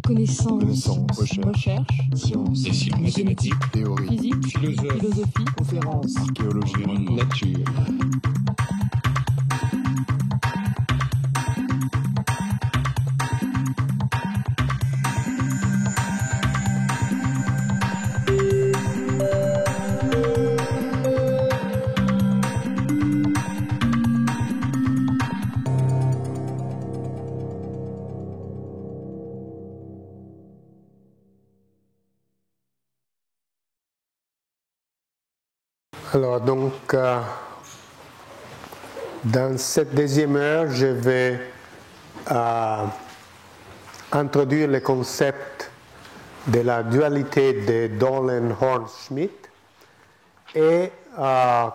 Connaissance, recherche, sciences, dessin, mathématiques, théorie, physique, philosophie, conférence, archéologie, environnement, nature. Alors, donc, dans cette deuxième heure, je vais introduire le concept de la dualité de Dohlen-Horn-Schmidt et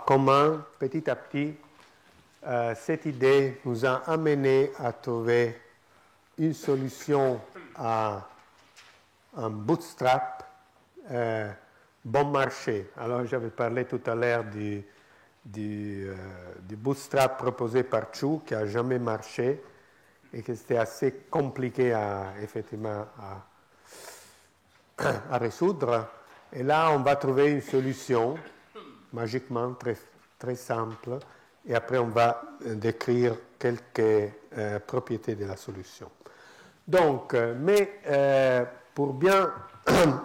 comment, petit à petit, cette idée nous a amené à trouver une solution à un bootstrap bon marché. Alors, j'avais parlé tout à l'heure du bootstrap proposé par Chu qui n'a jamais marché et que c'était assez compliqué effectivement à résoudre. Et là, on va trouver une solution magiquement très, très simple et après on va décrire quelques propriétés de la solution. Donc, pour bien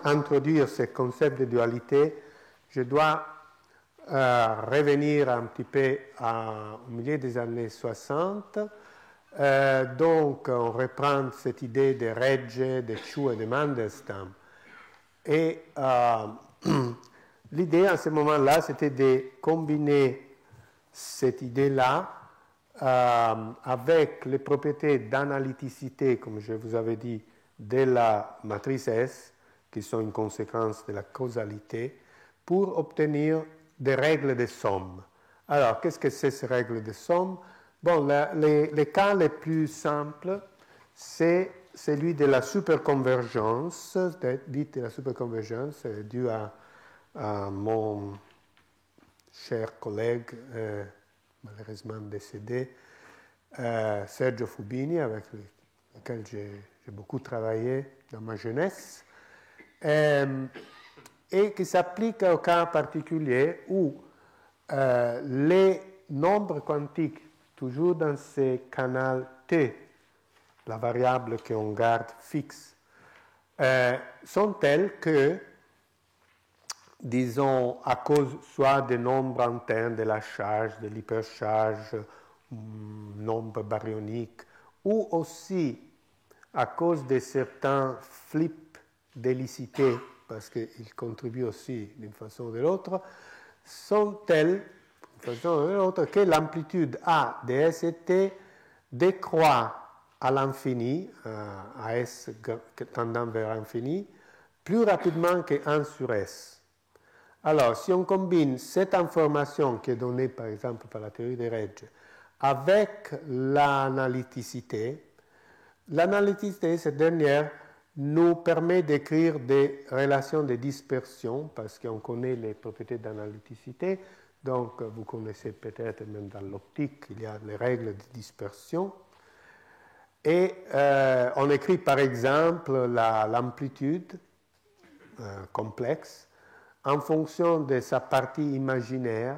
introduire ce concept de dualité, je dois revenir un petit peu au milieu des années 60. Donc, on reprend cette idée de Regge, de Chu et de Mandelstam. Et l'idée à ce moment-là, c'était de combiner cette idée-là avec les propriétés d'analyticité, comme je vous avais dit, de la matrice S, qui sont une conséquence de la causalité, pour obtenir des règles de somme. Alors, qu'est-ce que c'est ces règles de somme? Bon, les cas les plus simples, c'est celui de la superconvergence, dite la superconvergence, due à mon cher collègue, malheureusement décédé, Sergio Fubini, avec lequel j'ai beaucoup travaillé dans ma jeunesse, et qui s'applique au cas particulier où les nombres quantiques, toujours dans ce canal T, la variable qu'on garde fixe, sont tels que, disons, à cause soit des nombres internes de la charge, de l'hypercharge, nombre baryonique, ou aussi à cause de certains flips d'hélicité, parce qu'ils contribuent aussi d'une façon ou de l'autre, sont tels, d'une façon ou de l'autre, que l'amplitude A de S et T décroît à l'infini, à S tendant vers l'infini, plus rapidement que 1 sur S. Alors, si on combine cette information qui est donnée, par exemple, par la théorie de Regge, avec l'analyticité, cette dernière, nous permet d'écrire des relations de dispersion, parce qu'on connaît les propriétés d'analyticité. Donc, vous connaissez peut-être, même dans l'optique, il y a les règles de dispersion. Et on écrit, par exemple, l'amplitude complexe en fonction de sa partie imaginaire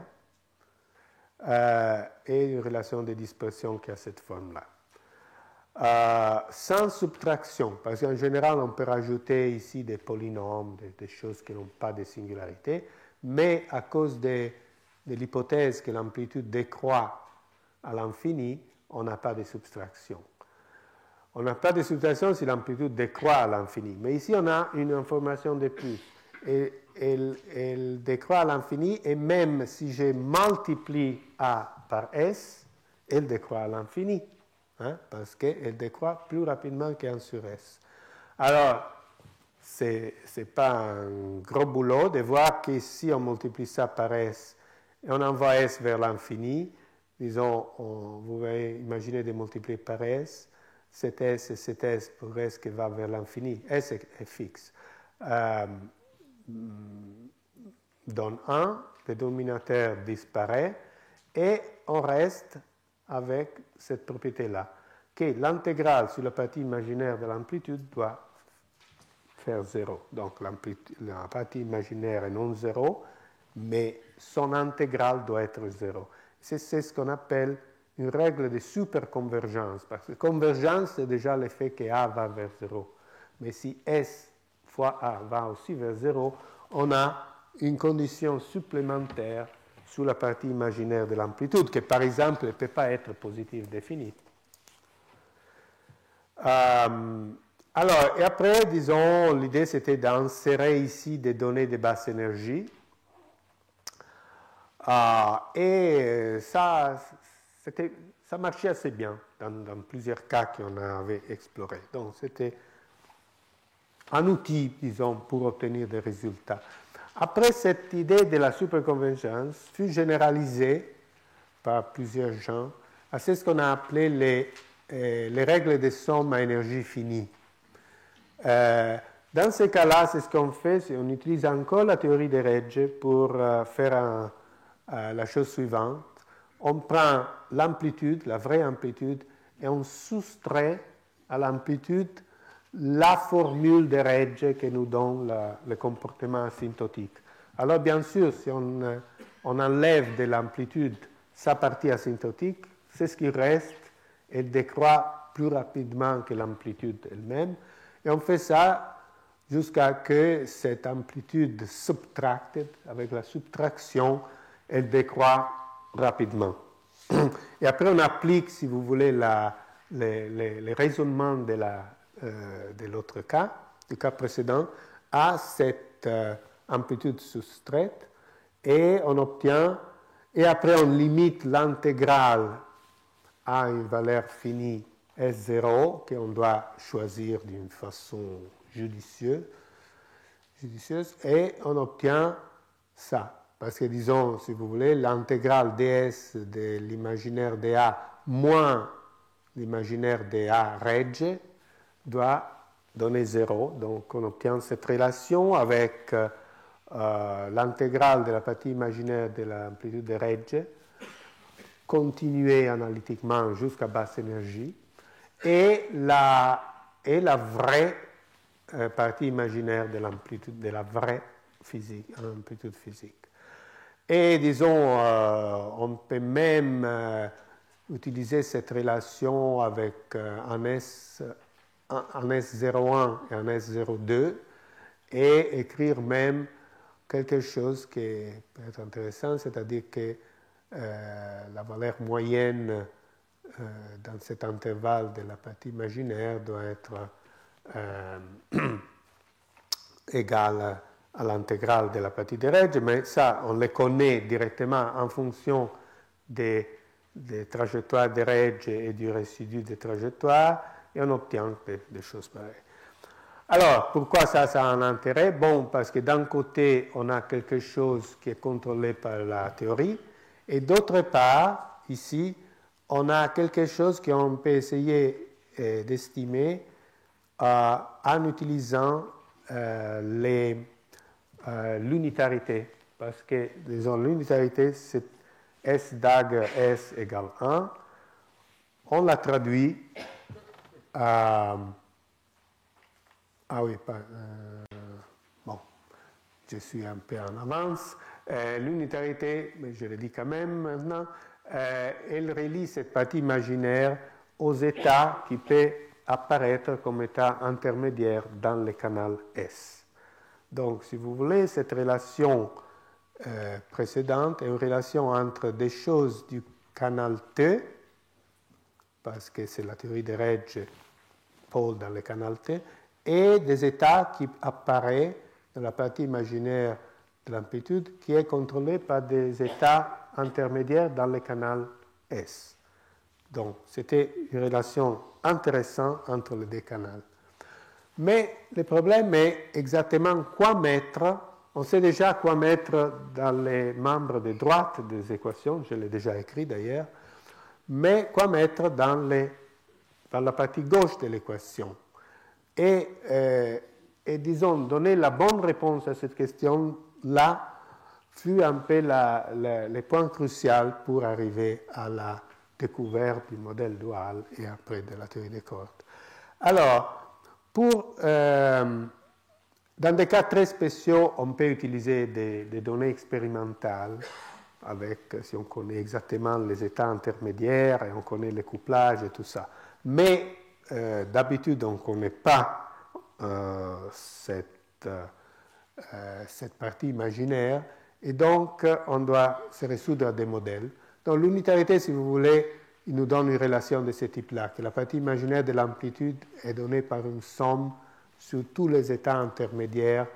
et une relation de dispersion qui a cette forme-là. Sans subtraction, parce qu'en général, on peut rajouter ici des polynômes, des choses qui n'ont pas de singularité, mais à cause de l'hypothèse que l'amplitude décroît à l'infini, on n'a pas de subtraction. On n'a pas de subtraction si l'amplitude décroît à l'infini. Mais ici, on a une information de plus. Et elle décroît à l'infini, et même si je multiplie A par S, elle décroît à l'infini. Parce qu'elle décroît plus rapidement qu'1 sur S. Alors, ce n'est pas un gros boulot de voir que si on multiplie ça par S et on envoie S vers l'infini, disons, vous pouvez imaginer de multiplier par S, cet S et cet S pour S qui va vers l'infini. S est fixe. Donne 1, le dénominateur disparaît et on reste avec cette propriété-là, que l'intégrale sur la partie imaginaire de l'amplitude doit faire zéro. Donc la partie imaginaire est non zéro, mais son intégrale doit être zéro. C'est ce qu'on appelle une règle de superconvergence, parce que convergence, c'est déjà l'effet que A va vers zéro. Mais si S fois A va aussi vers zéro, on a une condition supplémentaire sur la partie imaginaire de l'amplitude, qui par exemple ne peut pas être positive définie. Alors, et après, disons, l'idée c'était d'insérer ici des données de basse énergie. Et ça marchait assez bien dans plusieurs cas qu'on avait explorés. Donc, c'était un outil, disons, pour obtenir des résultats. Après, cette idée de la superconvergence fut généralisée par plusieurs gens à ce qu'on a appelé les règles de somme à énergie finie. Dans ces cas-là, c'est ce qu'on fait, c'est on utilise encore la théorie des Regge pour faire la chose suivante. On prend l'amplitude, la vraie amplitude, et on soustrait à l'amplitude la formule de Regge qui nous donne le comportement asymptotique. Alors, bien sûr, si on enlève de l'amplitude sa partie asymptotique, c'est ce qui reste, elle décroît plus rapidement que l'amplitude elle-même. Et on fait ça jusqu'à ce que cette amplitude subtracted, avec la subtraction, elle décroît rapidement. Et après, on applique, si vous voulez, les raisonnements de l'autre cas, du cas précédent, à cette amplitude soustraite, et on obtient, et après on limite l'intégrale à une valeur finie S0 qu'on doit choisir d'une façon judicieuse, et on obtient ça. Parce que, disons, si vous voulez, l'intégrale ds de l'imaginaire dA moins l'imaginaire dA Regge doit donner 0. Donc, on obtient cette relation avec l'intégrale de la partie imaginaire de l'amplitude de Regge, continuée analytiquement jusqu'à basse énergie, et la vraie partie imaginaire de l'amplitude, de la vraie physique, amplitude physique. Et disons, on peut même utiliser cette relation avec un S01 et un S02 et écrire même quelque chose qui peut être intéressant, c'est-à-dire que la valeur moyenne dans cet intervalle de la partie imaginaire doit être égale à l'intégrale de la partie de Regge, mais ça, on le connaît directement en fonction des trajectoires de Regge et du résidu des trajectoires, et on obtient des choses pareilles. Alors, pourquoi ça a un intérêt? Bon, parce que d'un côté, on a quelque chose qui est contrôlé par la théorie, et d'autre part, ici, on a quelque chose qu'on peut essayer d'estimer en utilisant l'unitarité, parce que, disons, l'unitarité, c'est S DAG S égale 1. On la traduit à... Ah oui, bon, je suis un peu en avance. L'unitarité, mais je le dis quand même maintenant, elle relie cette partie imaginaire aux états qui peuvent apparaître comme états intermédiaires dans le canal S. Donc, si vous voulez, cette relation précédente est une relation entre des choses du canal T, parce que c'est la théorie de Regge pôle dans le canal T, et des états qui apparaissent dans la partie imaginaire de l'amplitude qui est contrôlée par des états intermédiaires dans le canal S. Donc, c'était une relation intéressante entre les deux canaux. Mais le problème est exactement quoi mettre. On sait déjà quoi mettre dans les membres de droite des équations, je l'ai déjà écrit d'ailleurs, mais quoi mettre dans la partie gauche de l'équation. Et disons, donner la bonne réponse à cette question-là fut un peu le point crucial pour arriver à la découverte du modèle dual et après de la théorie des cohortes. Alors, pour Dans des cas très spéciaux, on peut utiliser des données expérimentales avec, si on connaît exactement les états intermédiaires et on connaît les couplages et tout ça. Mais d'habitude, on ne connaît pas cette partie imaginaire et donc on doit se résoudre à des modèles. Donc l'unitarité, si vous voulez, il nous donne une relation de ce type-là, que la partie imaginaire de l'amplitude est donnée par une somme sur tous les états intermédiaires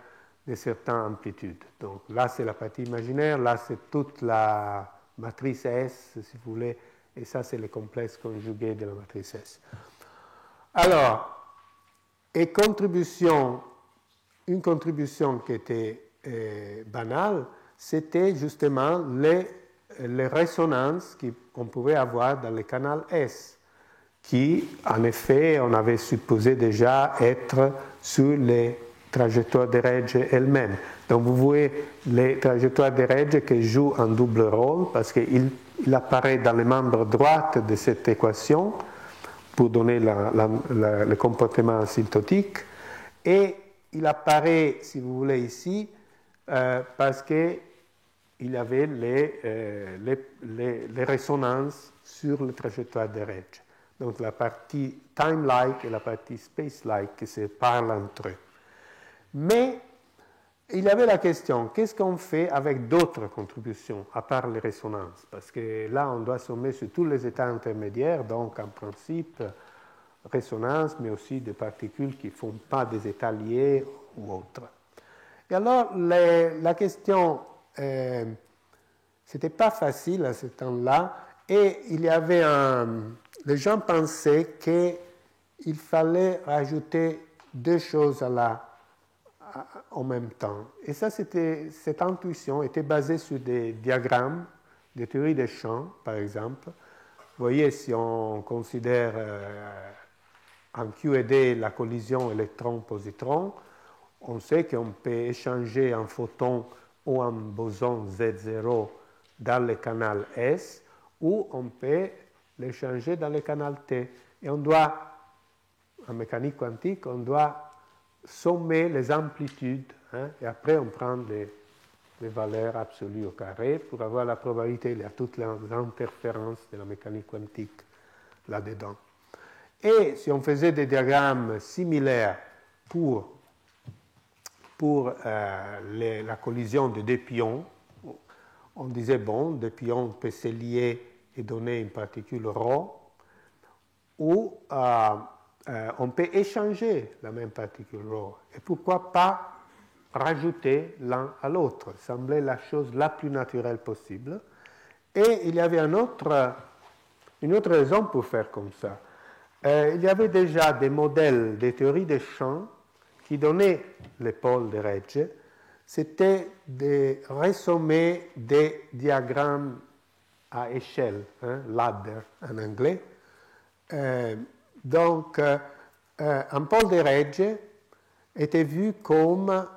de certaines amplitudes. Donc là, c'est la partie imaginaire, là, c'est toute la matrice S, si vous voulez, et ça, c'est le complexe conjugué de la matrice S. Alors, et une contribution qui était banale, c'était justement les résonances qu'on pouvait avoir dans le canal S, qui, en effet, on avait supposé déjà être sur les trajectoires de Regge elles-mêmes. Donc vous voyez les trajectoires de Regge qui jouent un double rôle parce qu'il apparaît dans les membres droites de cette équation pour donner le comportement asymptotique et il apparaît, si vous voulez, ici parce qu'il y avait les résonances sur les trajectoires de Regge. Donc la partie time-like et la partie space-like qui se parlent entre eux. Mais il y avait la question, qu'est-ce qu'on fait avec d'autres contributions, à part les résonances? Parce que là, on doit sommer sur tous les états intermédiaires, donc en principe, résonance, mais aussi des particules qui ne font pas des états liés ou autres. Et alors, la question, c'était pas facile à ce temps-là, et il y avait les gens pensaient qu'il fallait rajouter deux choses en même temps. Et ça, cette intuition était basée sur des diagrammes, des théories des champs, par exemple. Vous voyez, si on considère en QED la collision électron-positron, on sait qu'on peut échanger un photon ou un boson Z0 dans le canal S, ou on peut l'échanger dans le canal T. Et on doit, en mécanique quantique, on doit sommer les amplitudes, et après on prend les valeurs absolues au carré pour avoir la probabilité, il y a toutes les interférences de la mécanique quantique là-dedans. Et si on faisait des diagrammes similaires pour la collision de deux pions, on disait, bon, deux pions peuvent se lier et donner une particule ρ, ou on peut échanger la même particule ρ. Et pourquoi pas rajouter l'un à l'autre? Semblait la chose la plus naturelle possible. Et il y avait une autre raison pour faire comme ça. Il y avait déjà des modèles, des théories des champs qui donnaient les pôles de Regge. C'était de ressommer des diagrammes à échelle, ladder en anglais. Donc, un pôle de Regge était vu comme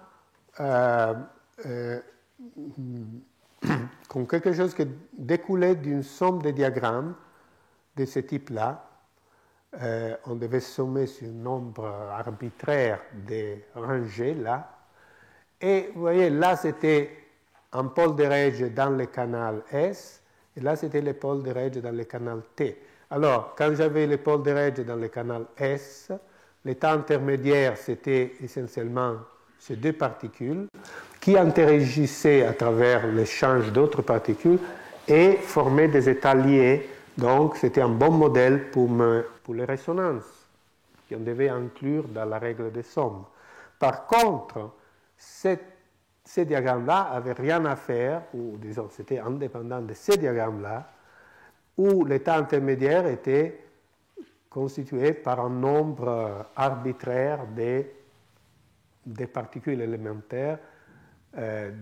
quelque chose qui découlait d'une somme de diagrammes de ce type-là. On devait sommer sur un nombre arbitraire de rangées, là. Et vous voyez, là, c'était un pôle de Regge dans le canal S, et là, c'était le pôle de Regge dans le canal T. Alors, quand j'avais le pôle de Regge dans le canal S, l'état intermédiaire, c'était essentiellement ces deux particules qui interagissaient à travers l'échange d'autres particules et formaient des états liés. Donc, c'était un bon modèle pour les résonances qu'on devait inclure dans la règle des sommes. Par contre, ces diagrammes-là n'avaient rien à faire, ou disons, c'était indépendant de ces diagrammes-là, où l'état intermédiaire était constitué par un nombre arbitraire des particules élémentaires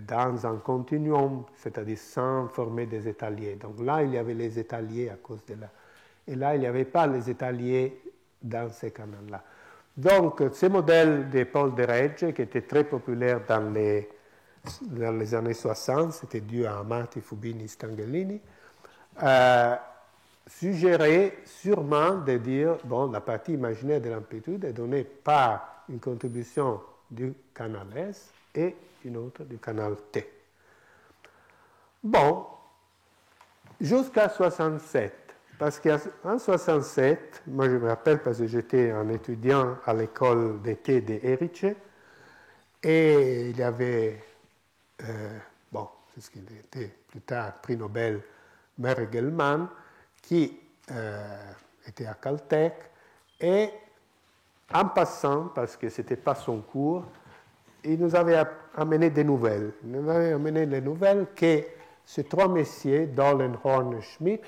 dans un continuum, c'est-à-dire sans former des états liés. Donc là, il y avait les états liés à cause de là. Et là, il n'y avait pas les états liés dans ces canaux-là. Donc, ce modèle des pôles de Regge, qui était très populaire dans les années 60, c'était dû à Amati, Fubini, Stanghellini, suggérait sûrement de dire, bon, la partie imaginaire de l'amplitude est donnée par une contribution du canal S et une autre du canal T. Bon, jusqu'à 67. Parce qu'en 67, moi je me rappelle parce que j'étais un étudiant à l'école d'été de Erice, et il y avait, bon, c'est ce qu'il était plus tard, prix Nobel, Mergelmann, qui était à Caltech, et en passant, parce que ce n'était pas son cours, il nous avait amené des nouvelles. Il nous avait amené les nouvelles que ces trois messieurs, Dolan, Horn et Schmidt,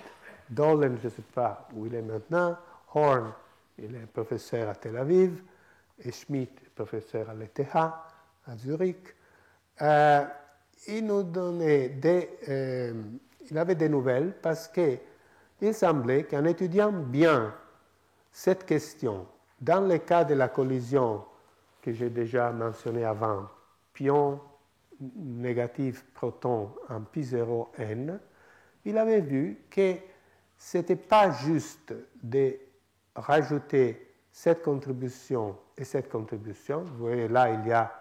Dolan, je ne sais pas où il est maintenant, Horn, il est professeur à Tel Aviv, et Schmidt, professeur à l'ETH, à Zurich, il nous donnait il avait des nouvelles parce qu'il semblait qu'en étudiant bien cette question, dans le cas de la collision que j'ai déjà mentionné avant, pion négatif proton en π0n, il avait vu que ce n'était pas juste de rajouter cette contribution et cette contribution. Vous voyez là, il y a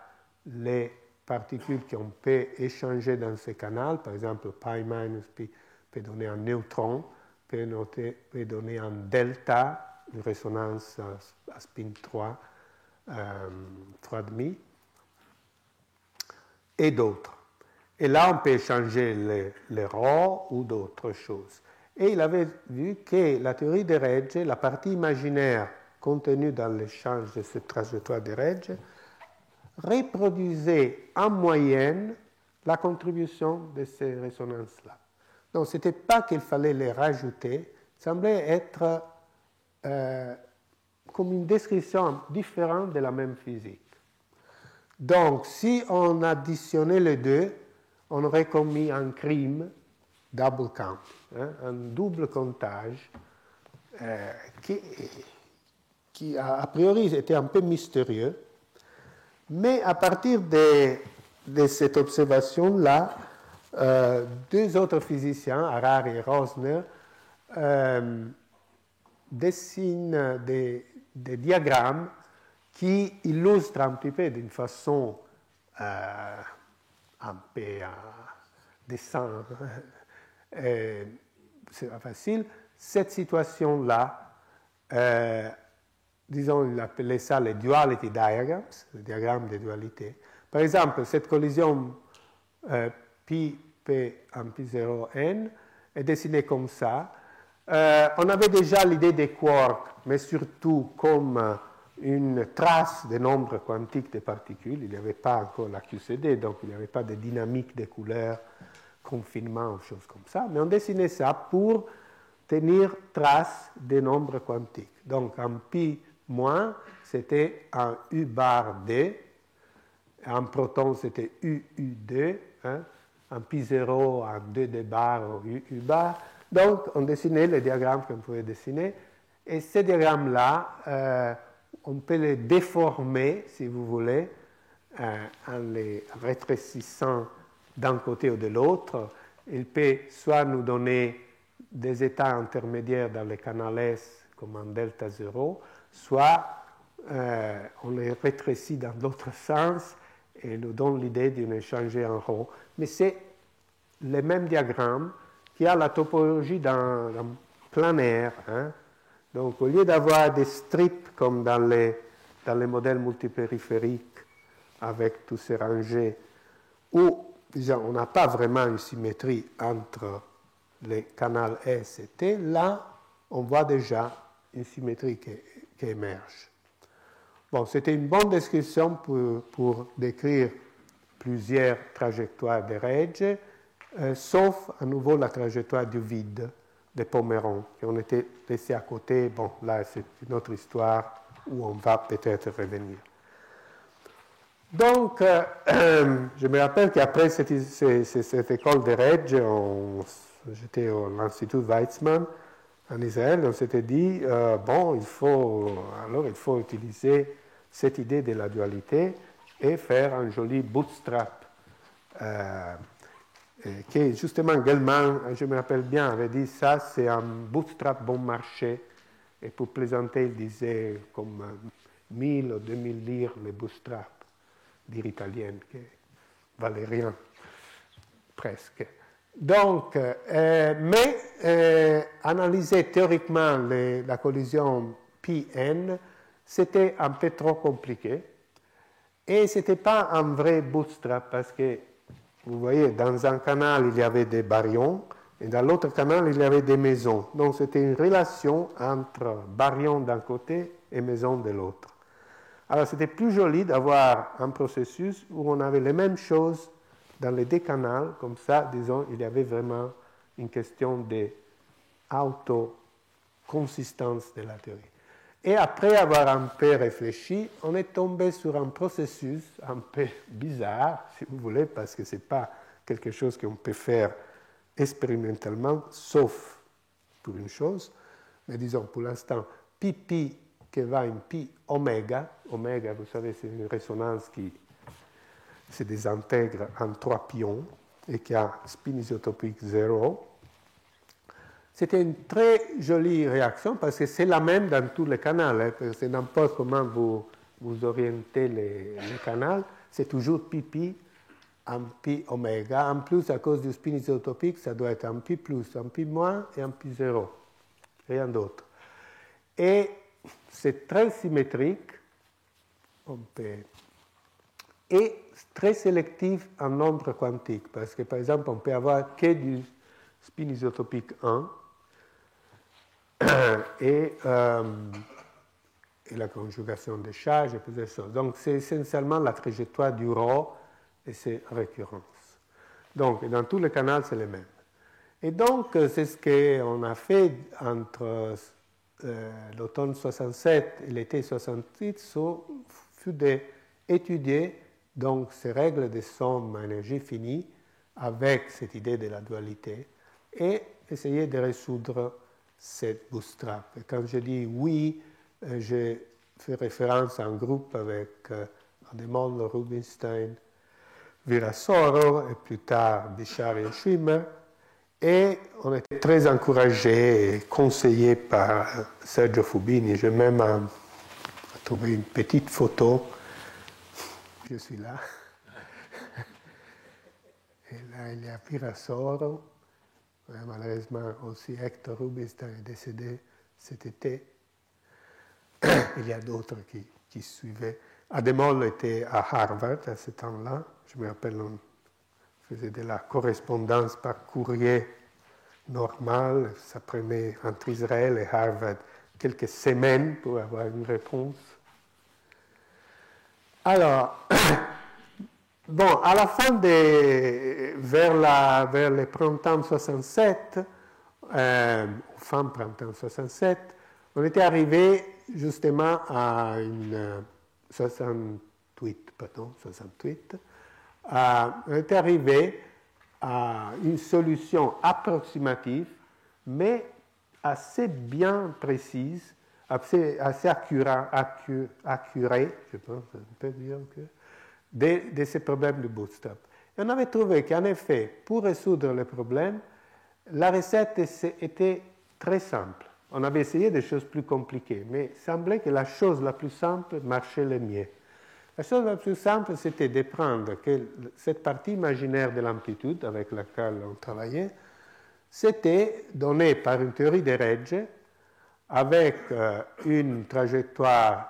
les particules qu'on peut échanger dans ce canal. Par exemple, pi minus pi peut donner un neutron, peut donner un delta, une résonance à spin 3, 3,5, et d'autres. Et là, on peut échanger les ρ ou d'autres choses. Et il avait vu que la théorie de Regge, la partie imaginaire contenue dans l'échange de cette trajectoire de Regge, reproduisait en moyenne la contribution de ces résonances-là. Donc, ce n'était pas qu'il fallait les rajouter, ça semblait être comme une description différente de la même physique. Donc, si on additionnait les deux, on aurait commis un crime, double count, un double comptage, qui a priori était un peu mystérieux, mais à partir de cette observation-là, deux autres physiciens, Harari et Rosner, dessinent des diagrammes qui illustrent un petit peu d'une façon un peu dessin, c'est pas facile, cette situation-là, disons, il appelait ça les duality diagrams, les diagrammes de dualité. Par exemple, cette collision pi p en π0n est dessinée comme ça. On avait déjà l'idée des quarks, mais surtout comme une trace des nombres quantiques des particules. Il n'y avait pas encore la QCD, donc il n'y avait pas de dynamique des couleurs, confinement ou choses comme ça. Mais on dessinait ça pour tenir trace des nombres quantiques. Donc en pi moins, c'était un U bar D. En proton, c'était UU2. En π0, en 2D bar ou UU bar. Donc, on dessinait les diagrammes qu'on pouvait dessiner. Et ces diagrammes-là, on peut les déformer, si vous voulez, en les rétrécissant d'un côté ou de l'autre. Il peut soit nous donner des états intermédiaires dans le canal S, comme en delta 0, soit on les rétrécit dans l'autre sens et nous donne l'idée d'une échanger en ρ. Mais c'est le même diagramme qui a la topologie d'un planaire. Donc, au lieu d'avoir des strips comme dans les modèles multipériphériques avec tous ces rangées, où disons, on n'a pas vraiment une symétrie entre les canaux S et T, là, on voit déjà une symétrie qui émerge. Bon, c'était une bonne description pour décrire plusieurs trajectoires de Regge, sauf à nouveau la trajectoire du vide de Pomeroy, qui ont été laissés à côté. Bon, là, c'est une autre histoire où on va peut-être revenir. Donc, je me rappelle qu'après cette école de Regge, j'étais à l'Institut Weizmann en Israël, on s'était dit, bon, il faut utiliser cette idée de la dualité et faire un joli bootstrap. Que justement, Gell-Mann, je me rappelle bien, avait dit ça, c'est un bootstrap bon marché. Et pour plaisanter, il disait comme 1000 ou 2000 lire les bootstraps. dire italienne, qui valait rien, presque. Donc, mais analyser théoriquement la collision pi-n, c'était un peu trop compliqué. Et ce n'était pas un vrai bootstrap, parce que, vous voyez, dans un canal, il y avait des baryons, et dans l'autre canal, il y avait des mésons. Donc, c'était une relation entre baryons d'un côté et mésons de l'autre. Alors, c'était plus joli d'avoir un processus où on avait les mêmes choses dans les deux canaux. Comme ça, disons, il y avait vraiment une question d'auto-consistance de la théorie. Et après avoir un peu réfléchi, on est tombé sur un processus un peu bizarre, si vous voulez, parce que ce n'est pas quelque chose qu'on peut faire expérimentalement, sauf pour une chose. Mais disons, pour l'instant, pi qui va en pi oméga. Oméga, vous savez, c'est une résonance qui se désintègre en 3 pions et qui a spin isotopique 0. C'était une très jolie réaction parce que c'est la même dans tous les canaux. C'est n'importe comment vous orientez les canaux, c'est toujours pi en pi oméga. En plus, à cause du spin isotopique, ça doit être un pi plus, un pi moins et un pi 0. Rien d'autre. Et c'est très symétrique et très sélectif en nombre quantique. Parce que, par exemple, on peut avoir que du spin isotopique 1 et la conjugation des charges et plusieurs choses. Donc, c'est essentiellement la trajectoire du rho et ses récurrences. Donc, dans tous les canaux, c'est les mêmes. Et donc, c'est ce qu'on a fait entre l'automne 67 et l'été 68, fut d'étudier donc ces règles de somme à énergie finie avec cette idée de la dualité et essayer de résoudre cette bootstrap. Et quand je dis oui, je fais référence à un groupe avec Ademollo, Rubinstein, Virasoro et plus tard Bichard et Schwimmer. Et on était très encouragés et conseillés par Sergio Fubini. J'ai même trouvé une petite photo. Je suis là. Et là, il y a Virasoro. Malheureusement, aussi Hector Rubinstein est décédé cet été. Il y a d'autres qui suivaient. Ademollo était à Harvard à ce temps-là. Je me rappelle, on faisait de la correspondance par courrier normal. Ça prenait entre Israël et Harvard quelques semaines pour avoir une réponse. Alors, bon, à la fin vers le printemps 67, fin printemps 67, on était arrivé justement à une 68, on était arrivé à une solution approximative, mais assez bien précise, assez accurée, je pense, on peut dire que, de ces problèmes de bootstrap. Et on avait trouvé qu'en effet, pour résoudre le problème, la recette était très simple. On avait essayé des choses plus compliquées, mais il semblait que la chose la plus simple marchait le mieux. La chose la plus simple, c'était de prendre cette partie imaginaire de l'amplitude avec laquelle on travaillait, c'était donné par une théorie des Regge avec une trajectoire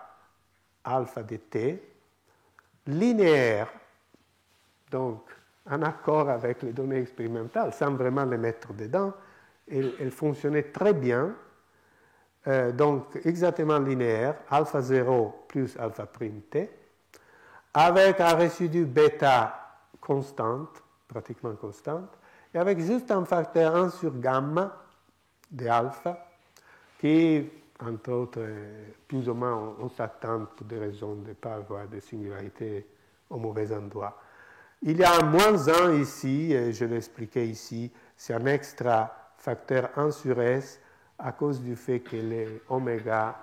alpha de t linéaire, donc en accord avec les données expérimentales, sans vraiment les mettre dedans. Elle fonctionnait très bien, donc exactement linéaire, alpha 0 plus alpha prime t, avec un résidu bêta constante, pratiquement constante, et avec juste un facteur 1 sur gamma de alpha, qui, entre autres, plus ou moins, on s'attend pour des raisons de ne pas avoir de singularité au mauvais endroit. Il y a un moins 1 ici, et je l'ai expliqué ici, c'est un extra facteur 1 sur S à cause du fait que l'oméga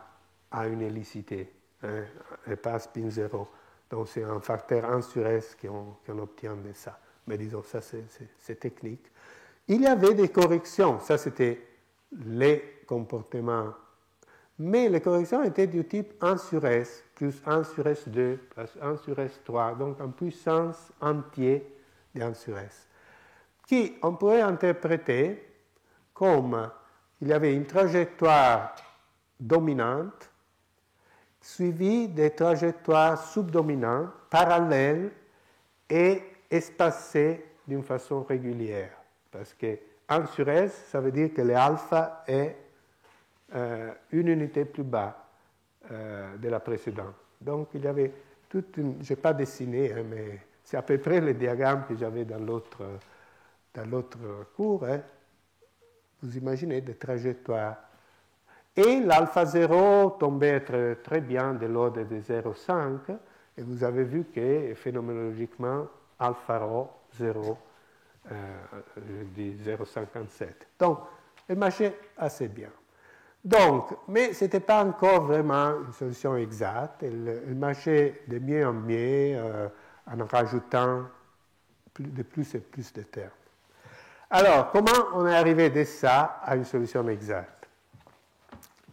a une hélicité, et pas spin 0. Donc c'est un facteur 1 sur S qu'on obtient de ça. Mais disons, ça c'est technique. Il y avait des corrections, ça c'était les comportements. Mais les corrections étaient du type 1 sur S, plus 1 sur S2 plus 1 sur S3, donc en puissance entière de 1 sur S, qui on pourrait interpréter comme il y avait une trajectoire dominante suivie des trajectoires subdominantes, parallèles et espacées d'une façon régulière. Parce que 1 sur S, ça veut dire que le alpha est une unité plus bas de la précédente. Donc il y avait toute une... Je n'ai pas dessiné, hein, mais c'est à peu près le diagramme que j'avais dans l'autre cours. Hein. Vous imaginez des trajectoires. Et l'alpha 0 tombait être très bien de l'ordre de 0,5. Et vous avez vu que phénoménologiquement, alpha rho 0, je dis 0,57. Donc, il marchait assez bien. Donc, mais ce n'était pas encore vraiment une solution exacte. Il marchait de mieux en mieux en rajoutant de plus et plus de termes. Alors, comment on est arrivé de ça à une solution exacte?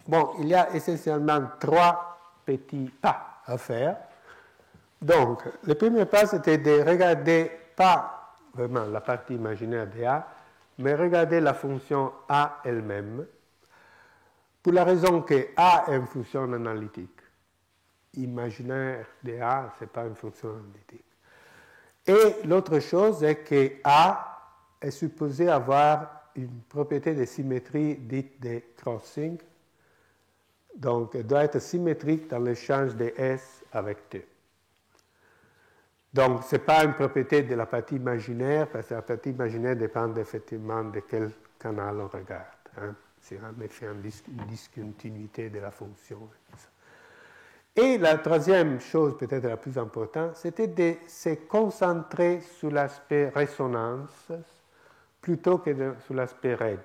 Bon, il y a essentiellement 3 petits pas à faire. Donc, le premier pas, c'était de regarder pas vraiment la partie imaginaire de A, mais regarder la fonction A elle-même, pour la raison que A est une fonction analytique. Imaginaire de A, ce n'est pas une fonction analytique. Et l'autre chose est que A est supposé avoir une propriété de symétrie dite de crossing. Donc, elle doit être symétrique dans l'échange de S avec T. Donc, ce n'est pas une propriété de la partie imaginaire, parce que la partie imaginaire dépend effectivement de quel canal on regarde. Hein. C'est en effet une discontinuité de la fonction. Et la troisième chose, peut-être la plus importante, c'était de se concentrer sur l'aspect résonance plutôt que sur l'aspect règle.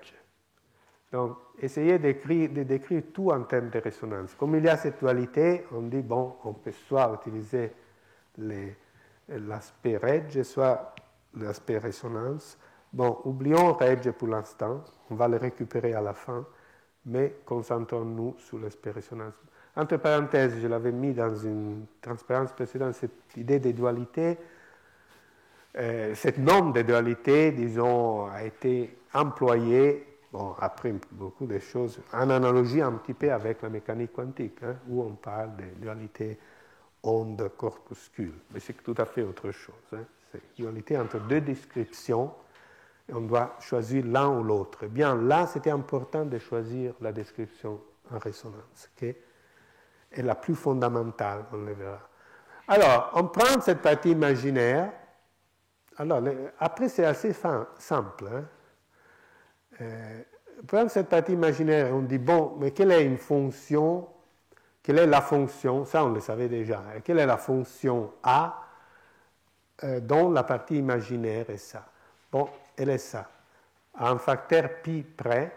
Donc, essayer de décrire tout en termes de résonance. Comme il y a cette dualité, on dit, bon, on peut soit utiliser l'aspect règle, soit l'aspect résonance. Bon, oublions règle pour l'instant, on va le récupérer à la fin, mais concentrons-nous sur l'aspect résonance. Entre parenthèses, je l'avais mis dans une transparence précédente, cette idée de dualité. Cette norme de dualité, disons, a été employée, bon, après beaucoup de choses, en analogie un petit peu avec la mécanique quantique, hein, où on parle de dualité onde-corpuscule. Mais c'est tout à fait autre chose. Hein. C'est une dualité entre deux descriptions, et on doit choisir l'un ou l'autre. Eh bien, là, c'était important de choisir la description en résonance, qui est la plus fondamentale, on le verra. Alors, on prend cette partie imaginaire. Alors, après, c'est assez simple. Hein. Prendre cette partie imaginaire, on dit, bon, mais quelle est une fonction, quelle est la fonction, ça on le savait déjà, hein, quelle est la fonction A dont la partie imaginaire est ça? Bon, elle est ça. À un facteur pi près,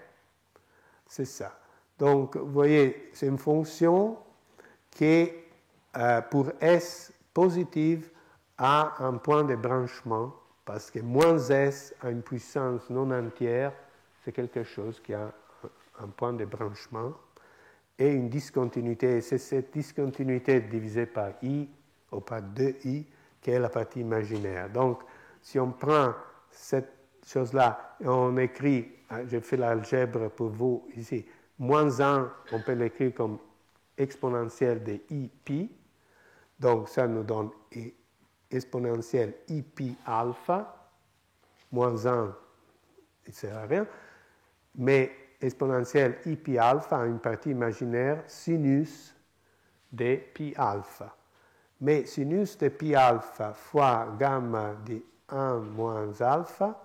c'est ça. Donc, vous voyez, c'est une fonction qui, pour S positive, a un point de branchement, parce que moins S à une puissance non entière, c'est quelque chose qui a un point de branchement, et une discontinuité, c'est cette discontinuité divisée par I, ou par 2I, qui est la partie imaginaire. Donc, si on prend cette chose-là, et on écrit, je fais l'algèbre pour vous ici, moins 1, on peut l'écrire comme exponentielle de I pi, donc ça nous donne exponentielle I pi alpha, moins 1, il ne sert à rien, mais exponentielle I pi alpha a une partie imaginaire sinus de pi alpha. Mais sinus de pi alpha fois gamma de 1 moins alpha,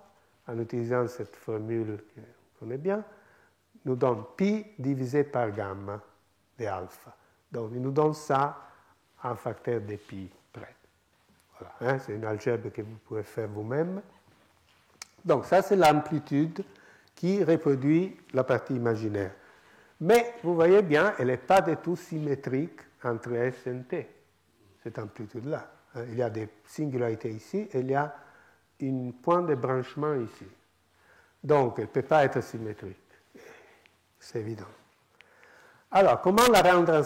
en utilisant cette formule qu'on connaît bien, nous donne pi divisé par gamma de alpha. Donc, il nous donne ça en facteur de pi près. Voilà, hein, c'est une algèbre que vous pouvez faire vous-même. Donc, ça, c'est l'amplitude qui reproduit la partie imaginaire. Mais, vous voyez bien, elle n'est pas du tout symétrique entre S et T, cette amplitude-là. Il y a des singularités ici, et il y a un point de branchement ici. Donc, elle ne peut pas être symétrique. C'est évident. Alors, comment la rendre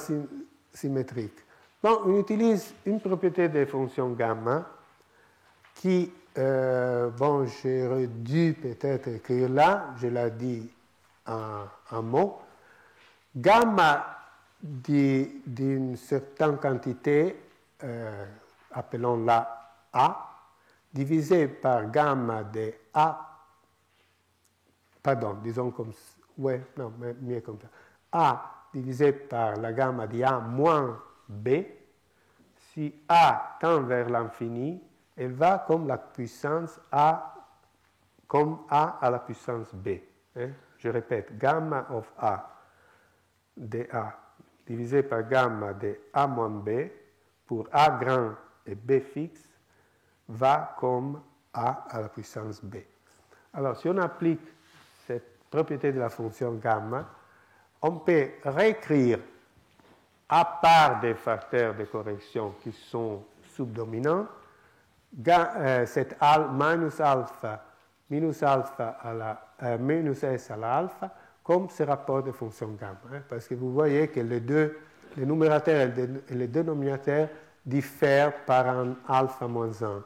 symétrique? Bon, on utilise une propriété des fonctions gamma qui, bon, j'aurais dû peut-être écrire là, je l'ai dit en mot. Gamma d'une certaine quantité, appelons-la A, divisé par gamma de A, pardon, disons comme, ouais, non, mieux comme ça, A divisé par la gamma de A moins B, si A tend vers l'infini, elle va comme la puissance A, comme A à la puissance B. Hein? Je répète, gamma of A de A divisé par gamma de A moins B pour A grand et B fixe va comme A à la puissance B. Alors, si on applique cette propriété de la fonction gamma, on peut réécrire, à part des facteurs de correction qui sont subdominants, cette minus alpha à la, minus S à la alpha, comme ce rapport de fonction gamma. Hein, parce que vous voyez que les numérateurs et les dénominateurs diffèrent par un alpha moins 1.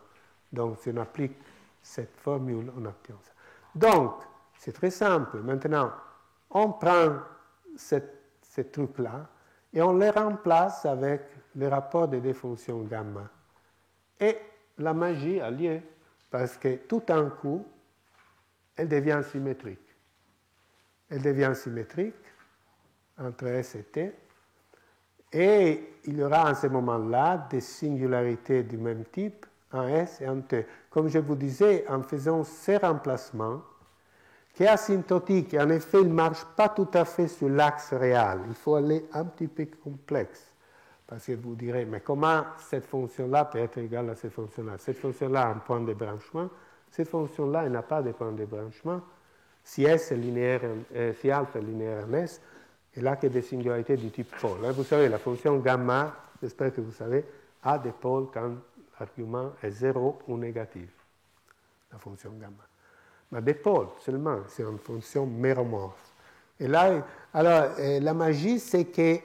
Donc, si on applique cette formule, on obtient ça. Donc, c'est très simple. Maintenant, on prend ces trucs-là et on les remplace avec le rapport des deux fonctions gamma. Et la magie a lieu parce que tout d'un coup, elle devient symétrique. Elle devient symétrique entre S et T. Et il y aura à ce moment-là des singularités du même type, en S et en T. Comme je vous disais, en faisant ces remplacements, qui est asymptotique, et en effet, il ne marche pas tout à fait sur l'axe réel. Il faut aller un petit peu complexe. Parce que vous direz, mais comment cette fonction-là peut être égale à cette fonction-là? Cette fonction-là a un point de branchement. Cette fonction-là, elle n'a pas de point de branchement. Si S est linéaire, si alpha est linéaire en S, elle n'a que des singularités du type pôle. Vous savez, la fonction gamma, j'espère que vous savez, a des pôles quand l'argument est 0 ou négatif. La fonction gamma. Mais des pôles seulement, c'est une fonction méromorphe. Et là, alors, la magie, c'est que,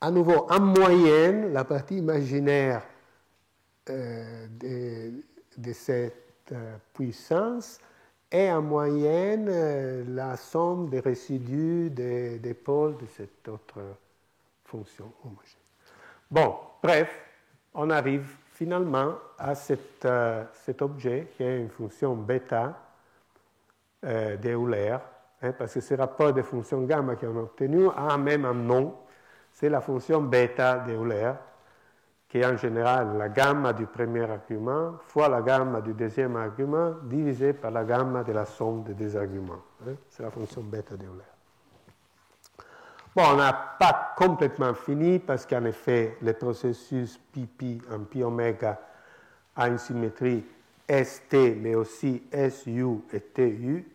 à nouveau, en moyenne, la partie imaginaire de cette puissance est en moyenne la somme des résidus des pôles de cette autre fonction homogène. Bon, bref, on arrive finalement à cet objet qui est une fonction bêta d'Euler, hein, parce que ce rapport de fonction gamma qu'on a obtenu a même un nom, c'est la fonction bêta d'Euler, qui est en général la gamma du premier argument fois la gamma du deuxième argument divisé par la gamma de la somme des deux arguments. Hein, c'est la fonction bêta d'Euler. Bon, on n'a pas complètement fini parce qu'en effet, le processus pi en pi oméga a une symétrie ST, mais aussi SU et TU.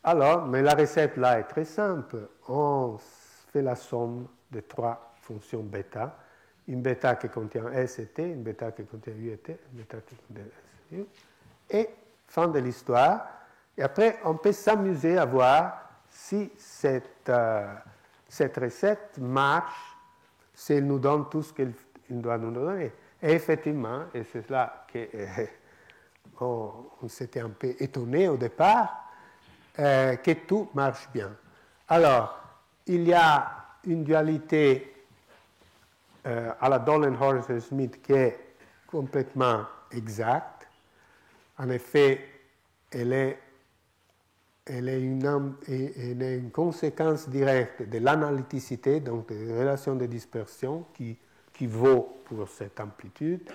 Alors, mais la recette là est très simple. On fait la somme de trois fonctions bêta. Une bêta qui contient S et T, une bêta qui contient U et T, une bêta qui contient S et U. Et fin de l'histoire. Et après, on peut s'amuser à voir si cette recette marche, si elle nous donne tout ce qu'elle doit nous donner. Et effectivement, et c'est là qu'on on s'était un peu étonné au départ, que tout marche bien. Alors, il y a une dualité à la Dollond-Horser-Smith qui est complètement exacte. En effet, elle est une conséquence directe de l'analyticité, donc des relations de dispersion qui vaut pour cette amplitude,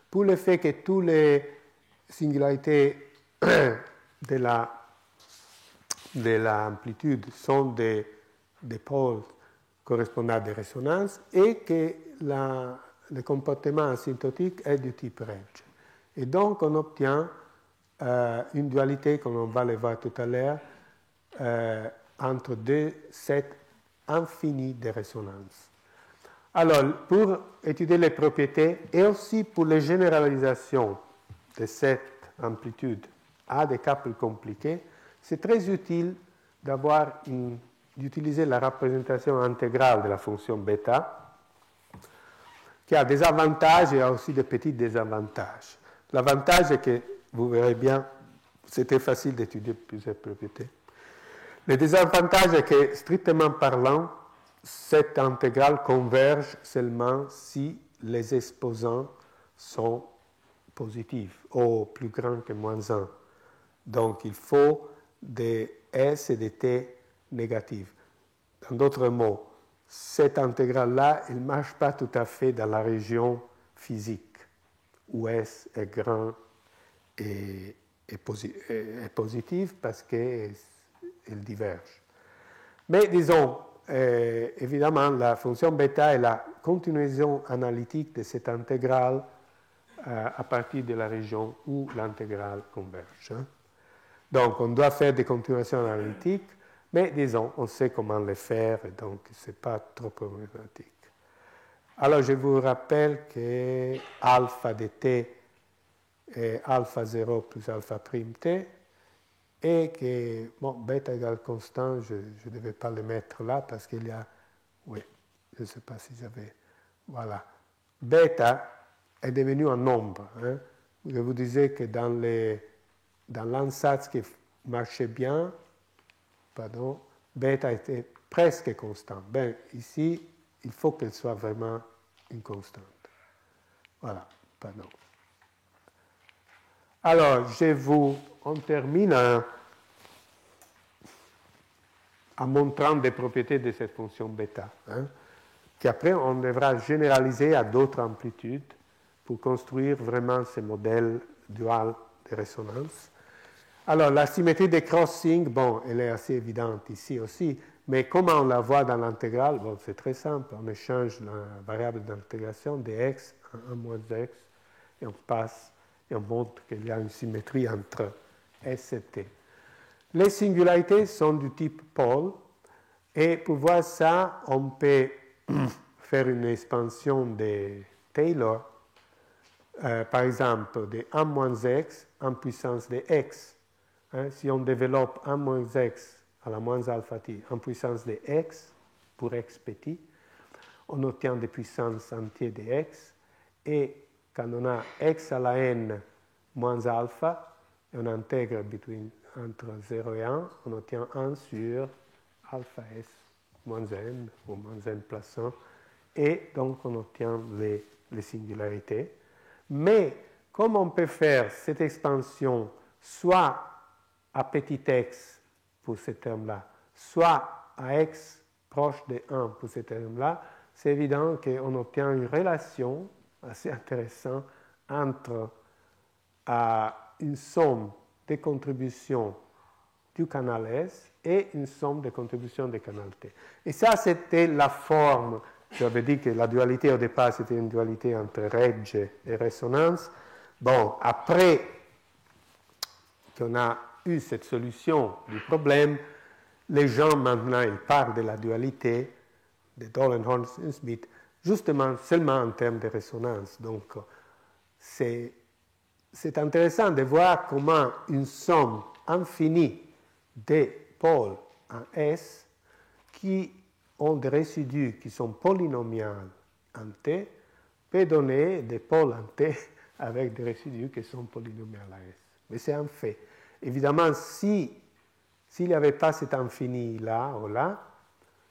pour le fait que toutes les singularités de l'amplitude sont des pôles correspondant à des résonances et que le comportement asymptotique est du type Revge. Et donc, on obtient une dualité, comme on va le voir tout à l'heure, entre deux sets infinis de résonances. Alors, pour étudier les propriétés et aussi pour les généralisations de cette amplitude à des cas plus compliqués, c'est très utile d'utiliser la représentation intégrale de la fonction bêta, qui a des avantages et a aussi des petits désavantages. L'avantage est que, vous verrez bien, c'était facile d'étudier plusieurs propriétés. Le désavantage est que, strictement parlant, cette intégrale converge seulement si les exposants sont positifs, ou plus grands que moins 1. Donc, il faut des S et des T négatifs. En d'autres mots, cette intégrale-là, elle ne marche pas tout à fait dans la région physique, où S est grand et positif parce qu'elle diverge. Mais disons, évidemment, la fonction bêta est la continuation analytique de cette intégrale à partir de la région où l'intégrale converge. Donc, on doit faire des continuations analytiques, mais disons, on sait comment les faire, et donc ce n'est pas trop problématique. Alors, je vous rappelle que alpha de t est alpha 0 plus alpha prime t, et que, bon, bêta égale constant, je ne devais pas le mettre là, parce qu'il y a, oui, je ne sais pas si j'avais, voilà. Bêta est devenu un nombre. Hein. Je vous disais que dans l'ansatz qui marchait bien, pardon, bêta était presque constant. Ben, ici, il faut qu'elle soit vraiment une constante. Voilà, pardon. Alors, on termine en montrant des propriétés de cette fonction bêta, hein, qu'après on devra généraliser à d'autres amplitudes pour construire vraiment ces modèles duals de résonance. Alors, la symétrie des crossing, bon, elle est assez évidente ici aussi, mais comment on la voit dans l'intégrale? Bon, c'est très simple, on échange la variable d'intégration dx en 1 moins x, et on passe, et on montre qu'il y a une symétrie entre S et T. Les singularités sont du type pôle, et pour voir ça, on peut faire une expansion de Taylor, par exemple, de 1 moins x en puissance de x. Hein, si on développe 1 moins x à la moins alpha t en puissance de x, pour x petit, on obtient des puissances entières de x, et quand on a x à la n moins alpha, et on intègre entre 0 et 1, on obtient 1 sur alpha s moins n, ou moins n plus 1, et donc on obtient les singularités. Mais comme on peut faire cette expansion soit à petit x pour ce terme-là, soit à x proche de 1 pour ce terme-là, c'est évident qu'on obtient une relation assez intéressante entre une somme des contributions du canal S et une somme des contributions du canal T. Et ça, c'était la forme. J'avais dit que la dualité au départ, c'était une dualité entre Regge et résonance. Bon, après qu'on a eu cette solution du problème, les gens maintenant, ils parlent de la dualité de Dolenhorn et Smith, justement seulement en termes de résonance. Donc, c'est intéressant de voir comment une somme infinie des pôles en S qui ont des résidus qui sont polynomiales en T peut donner des pôles en T avec des résidus qui sont polynomiales en S. Mais c'est un fait. Évidemment, s'il n'y avait pas cet infini là ou là,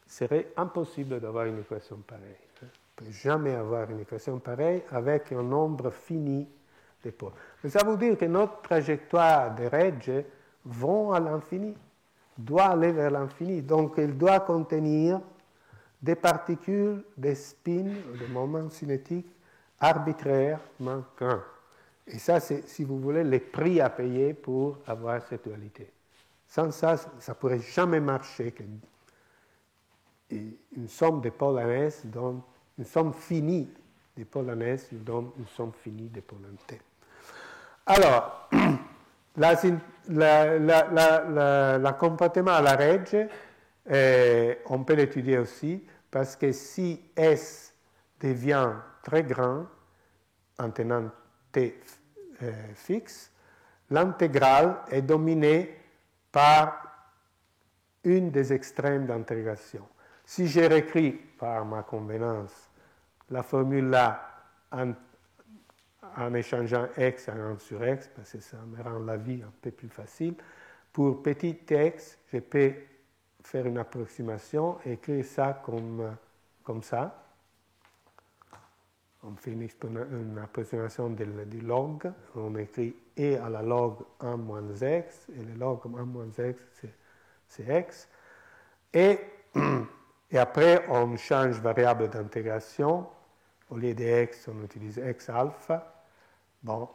il serait impossible d'avoir une équation pareille. On ne peut jamais avoir une équation pareille avec un nombre fini de pôles. Mais ça veut dire que notre trajectoire de Regge va à l'infini, doit aller vers l'infini. Donc, elle doit contenir des particules, des spins, des moments cinétiques arbitrairement grands. Et ça, c'est, si vous voulez, les prix à payer pour avoir cette dualité. Sans ça, ça ne pourrait jamais marcher. Une somme de pôles en S donne une somme finie de pôles en S donne une somme finie de pôles en T. Alors, le comportement à la Regge, on peut l'étudier aussi, parce que si S devient très grand, en tenant T fixe, l'intégrale est dominée par une des extrêmes d'intégration. Si j'ai réécrit par ma convenance la formule là en échangeant x en 1 sur x, parce que ça me rend la vie un peu plus facile. Pour petit x, je peux faire une approximation et écrire ça comme ça. On fait une approximation du log. On écrit e à la log 1 moins x, et le log 1 moins x, c'est x. Et après, on change variable d'intégration. Au lieu de x, on utilise x alpha. Bon,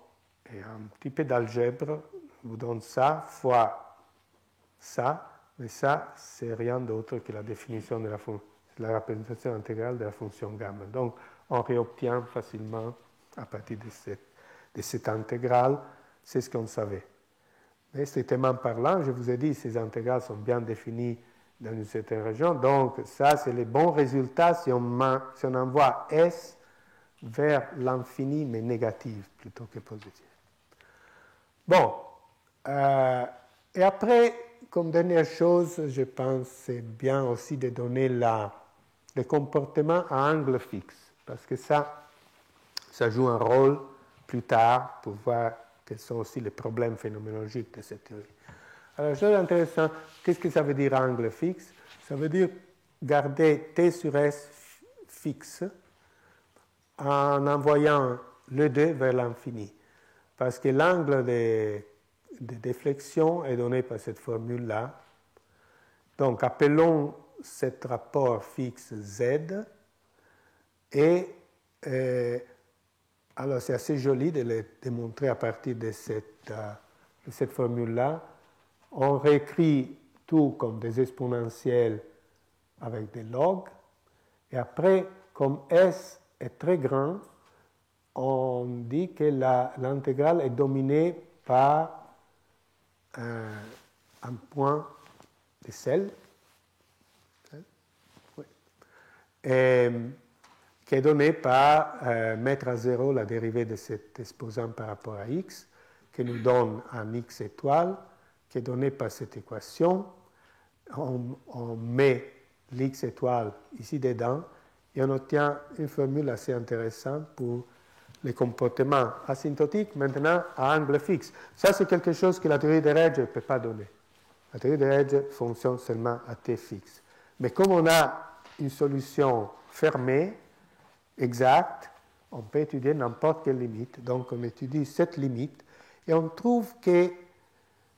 et un petit peu d'algèbre vous donne ça fois ça, mais ça, c'est rien d'autre que la définition de la représentation intégrale de la fonction gamma. Donc, on réobtient facilement, à partir de cette intégrale, c'est ce qu'on savait. Mais strictement parlant, je vous ai dit, ces intégrales sont bien définies dans une certaine région. Donc, ça, c'est le bon résultat si on envoie S vers l'infini, mais négatif plutôt que positif. Bon, et après, comme dernière chose, je pense que c'est bien aussi de donner le comportement à angle fixe, parce que ça joue un rôle plus tard pour voir quels sont aussi les problèmes phénoménologiques de cette théorie. Alors, chose intéressante, qu'est-ce que ça veut dire angle fixe? Ça veut dire garder T sur S fixe en envoyant le 2 vers l'infini. Parce que l'angle de déflexion est donné par cette formule-là. Donc, appelons cet rapport fixe Z. Et alors, c'est assez joli de le démontrer à partir de cette formule-là. On réécrit tout comme des exponentielles avec des logs. Et après, comme S est très grand, on dit que l'intégrale est dominée par un point de sel, qui est donné par mettre à zéro la dérivée de cet exposant par rapport à x, qui nous donne un x étoile, qui est donné par cette équation. On met l'x étoile ici dedans, et on obtient une formule assez intéressante pour les comportements asymptotiques maintenant à angle fixe. Ça, c'est quelque chose que la théorie de Regge ne peut pas donner. La théorie de Regge fonctionne seulement à t fixe. Mais comme on a une solution fermée, exacte, on peut étudier n'importe quelle limite. Donc, on étudie cette limite et on trouve que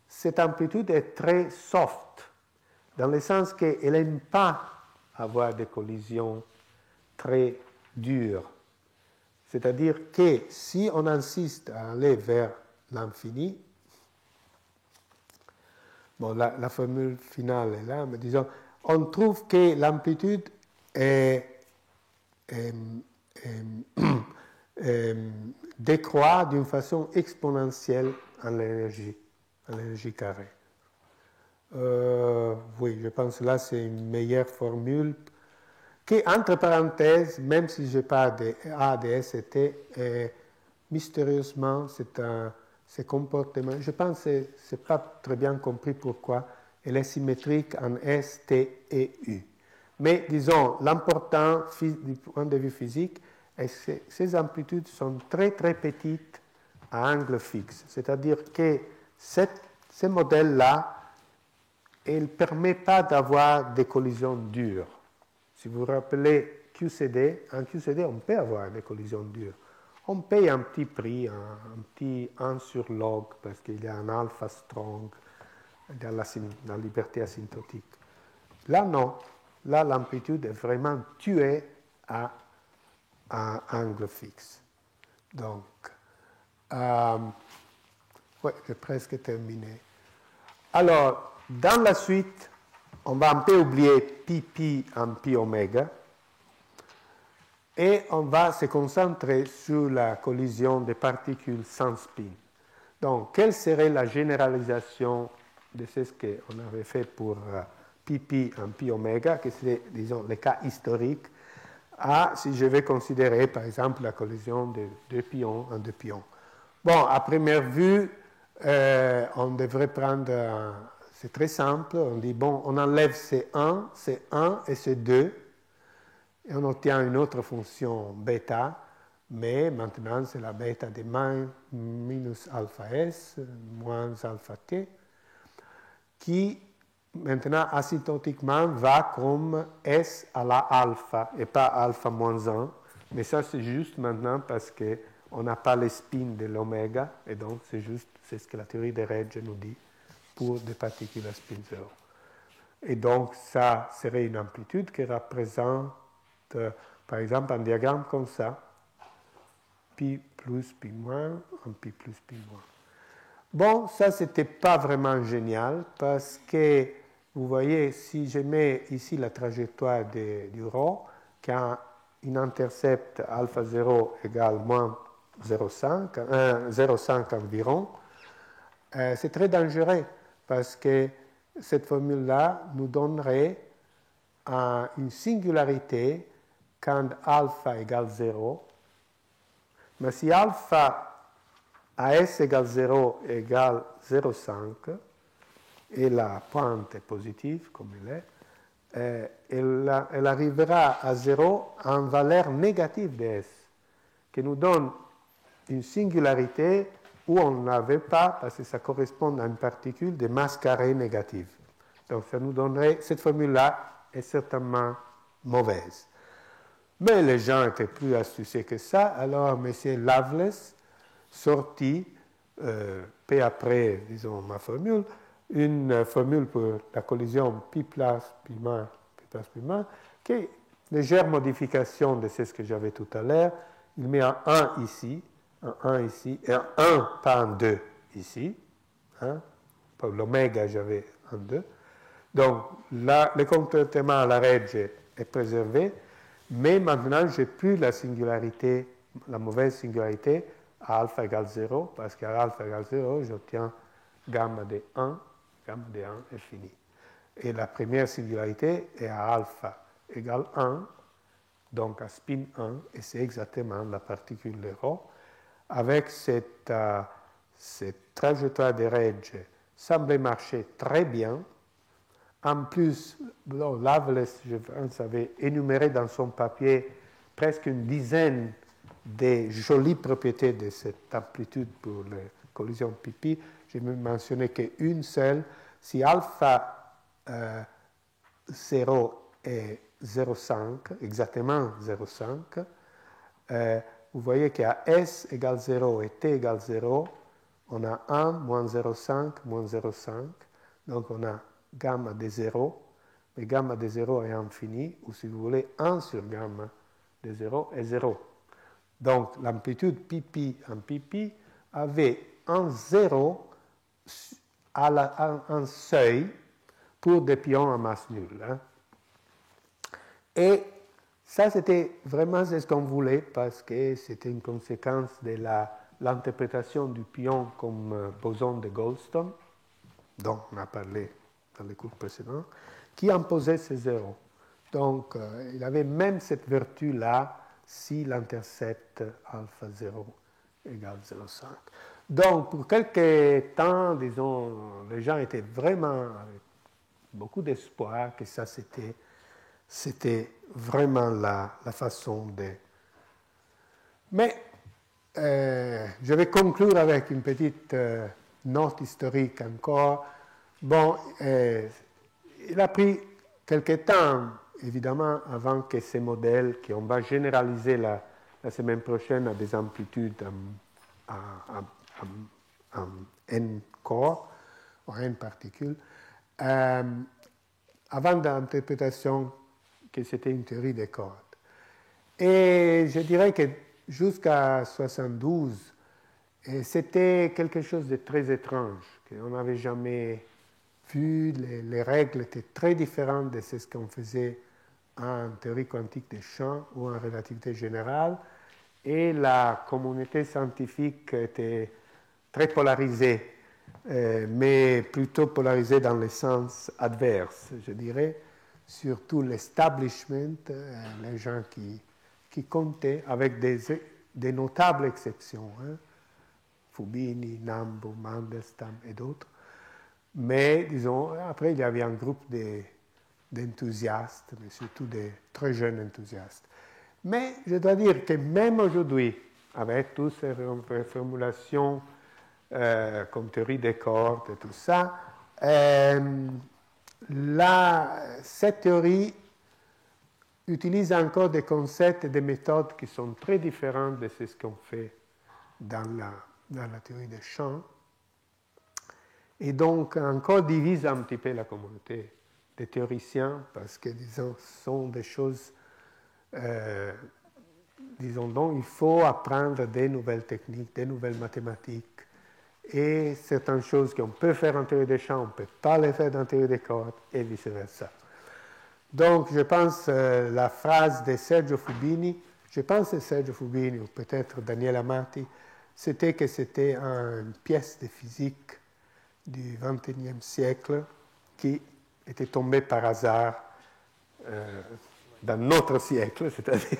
cette amplitude est très soft, dans le sens qu'elle n'aime pas avoir des collisions très dures. C'est-à-dire que si on insiste à aller vers l'infini, bon, la formule finale est là, mais disons, on trouve que l'amplitude décroît d'une façon exponentielle en l'énergie carrée. Oui, je pense que là, c'est une meilleure formule qui, entre parenthèses, même si je parle de A, de S et T, mystérieusement, ce comportement, je pense que ce n'est pas très bien compris pourquoi, elle est symétrique en S, T et U. Mais disons, l'important du point de vue physique est que ces amplitudes sont très très petites à angle fixe. C'est-à-dire que ce modèle-là, il ne permet pas d'avoir des collisions dures. Si vous vous rappelez QCD, en QCD, on peut avoir des collisions dures. On paye un petit prix, un petit 1 sur log, parce qu'il y a un alpha strong dans la liberté asymptotique. Là, non. Là, l'amplitude est vraiment tuée à angle fixe. Donc, ouais, j'ai presque terminé. Alors, dans la suite, on va un peu oublier pi en pi oméga et on va se concentrer sur la collision des particules sans spin. Donc, quelle serait la généralisation de ce qu'on avait fait pour pi en pi oméga, que c'est, disons, le cas historique, si je vais considérer, par exemple, la collision de deux pions en deux pions. Bon, à première vue, on devrait prendre... c'est très simple, on dit, bon, on enlève C1 et C2, et on obtient une autre fonction bêta, mais maintenant c'est la bêta de minus alpha s moins alpha t, qui maintenant asymptotiquement va comme s à la alpha et pas alpha moins 1. Mais ça c'est juste maintenant parce qu'on n'a pas les spins de l'oméga et donc c'est ce que la théorie des Regge nous dit pour des particules à spin 0. Et donc ça serait une amplitude qui représente par exemple un diagramme comme ça, pi plus, pi moins, un pi plus, pi moins. Bon, ça, c'était pas vraiment génial parce que, vous voyez, si je mets ici la trajectoire du rho, qui a une intercept alpha 0 égale moins 0,5 environ, c'est très dangereux parce que cette formule-là nous donnerait une singularité quand alpha égale 0. Mais si alpha à s égale 0 égale 0,5, et la pointe est positive, comme elle est, elle arrivera à 0 en valeur négative de s, qui nous donne une singularité où on n'avait pas, parce que ça correspond à une particule de masse carrée négative. Donc ça nous donnerait, cette formule-là est certainement mauvaise. Mais les gens étaient plus astucieux que ça, alors M. Lovelace sortit, peu après, disons, ma formule, une formule pour la collision pi plus, pi moins, qui est une légère modification de ce que j'avais tout à l'heure. Il met un 1 ici, un 1 ici, et un 1, pas un 2 ici. Hein. Pour l'oméga, j'avais un 2. Donc, là, le comportement à la Regge est préservé, mais maintenant, je n'ai plus la singularité, la mauvaise singularité à alpha égale 0, parce qu'à alpha égale 0, j'obtiens gamma de 1, gamma de 1 est fini. Et la première singularité est à alpha égale 1, donc à spin 1, et c'est exactement la particule de rho. Avec cette trajectoire de Regge, semblait marcher très bien. En plus, Lovelace, je pense, avait énuméré dans son papier presque une dizaine de jolies propriétés de cette amplitude pour les collisions pipi. Je ne mentionnais qu'une seule. Si alpha 0 est 0,5, exactement 0,5, vous voyez qu'à S égale 0 et T égale 0, on a 1 moins 0,5 moins 0,5. Donc on a gamma de 0, mais gamma de 0 est infini, ou si vous voulez, 1 sur gamma de 0 est 0. Donc l'amplitude pi en pi avait un 0 un seuil pour des pions à masse nulle. Hein. Et ça, c'était vraiment ce qu'on voulait parce que c'était une conséquence de l'interprétation du pion comme boson de Goldstone, dont on a parlé dans les cours précédents, qui imposait ces zéros. Donc, il avait même cette vertu-là si l'intercept alpha 0 égale 0,5. Donc, pour quelques temps, disons, les gens étaient vraiment avec beaucoup d'espoir que ça, c'était vraiment la façon de... Mais je vais conclure avec une petite note historique encore. Bon, il a pris quelques temps, évidemment, avant que ces modèles, qu'on va généraliser la semaine prochaine à des amplitudes en n corps, en n particules, avant l'interprétation que c'était une théorie des cordes. Et je dirais que jusqu'à 1972, c'était quelque chose de très étrange, qu'on n'avait jamais vu. Les règles étaient très différentes de ce qu'on faisait en théorie quantique des champs ou en relativité générale. Et la communauté scientifique était très polarisée, mais plutôt polarisée dans le sens adverse, je dirais. Surtout l'establishment, les gens qui comptaient, avec des notables exceptions, hein, Fubini, Nambu, Mandelstam et d'autres. Mais, disons, après, il y avait un groupe d'enthousiastes, mais surtout des très jeunes enthousiastes. Mais je dois dire que même aujourd'hui, avec toutes ces reformulations comme théorie des cordes et tout ça, cette théorie utilise encore des concepts et des méthodes qui sont très différents de ce qu'on fait dans la théorie des champs. Et donc, encore divise un petit peu la communauté des théoriciens, parce que, disons, ce sont des choses, disons donc, il faut apprendre des nouvelles techniques, des nouvelles mathématiques, et certaines choses qu'on peut faire en théorie des champs, on ne peut pas les faire dans théorie des cordes, et vice-versa. Donc, je pense la phrase de Sergio Fubini, je pense que Sergio Fubini, ou peut-être Daniele Amati, c'était que c'était une pièce de physique du XXIe siècle qui était tombée par hasard dans notre siècle, c'est-à-dire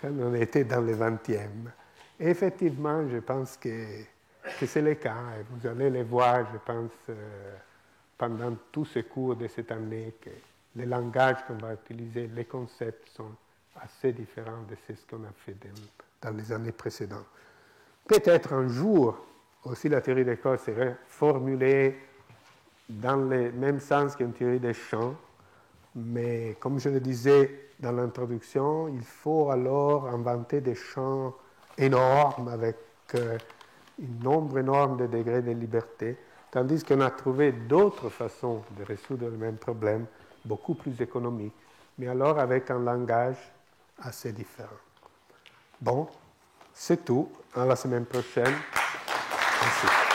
quand on était dans le XXe. Et effectivement, je pense que c'est le cas. Et vous allez le voir, je pense, pendant tous ces cours de cette année, que les langages qu'on va utiliser, les concepts sont assez différents de ce qu'on a fait dans les années précédentes. Peut-être un jour, aussi la théorie des cordes serait formulée dans le même sens qu'une théorie des champs, mais comme je le disais dans l'introduction, il faut alors inventer des champs énormes avec un nombre énorme de degrés de liberté, tandis qu'on a trouvé d'autres façons de résoudre le même problème, beaucoup plus économiques, mais alors avec un langage assez différent. Bon, c'est tout. À la semaine prochaine. Merci.